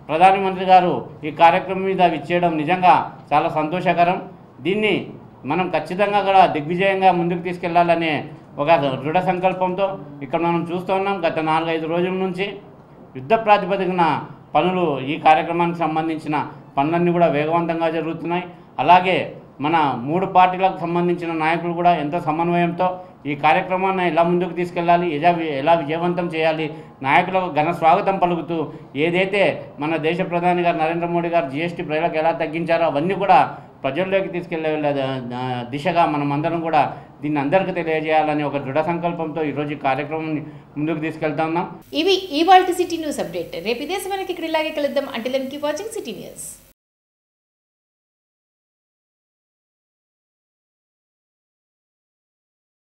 ప్రధానమంత్రి గారు ఈ కార్యక్రమం మీద విచ్చేయడం నిజంగా చాలా సంతోషకరం. దీన్ని మనం ఖచ్చితంగా కూడా దిగ్విజయంగా ముందుకు తీసుకెళ్లాలనే ఒక దృఢ సంకల్పంతో ఇక్కడ మనం చూస్తూ ఉన్నాం. గత 4-5 రోజుల నుంచి యుద్ధ ప్రాతిపదికన పనులు, ఈ కార్యక్రమానికి సంబంధించిన పనులన్నీ కూడా వేగవంతంగా జరుగుతున్నాయి. అలాగే మన 3 పార్టీలకు సంబంధించిన నాయకులు కూడా ఎంతో సమన్వయంతో ఈ కార్యక్రమాన్ని ఎలా ముందుకు తీసుకెళ్ళాలి, ఎలా విజయవంతం చేయాలి, నాయకులకు ఘన స్వాగతం పలుకుతూ ఏదైతే మన దేశ ప్రధాని గారు నరేంద్ర మోడీ గారు జీఎస్టీ ప్రజలకు ఎలా తగ్గించారో అవన్నీ కూడా ప్రజల్లోకి తీసుకెళ్లే దిశగా మనం అందరం కూడా దీన్ని అందరికీ తెలియజేయాలని ఒక దృఢ సంకల్పంతో ఈరోజు ఈ కార్యక్రమాన్ని ముందుకు తీసుకెళ్తా ఉన్నాం. ఇవి ఇవాల్టి సిటీ న్యూస్ అప్డేట్. రేపు ఇదే సమయానికి ఇక్కడ ఇలాగే కలుద్దాం. Until then keep watching city news.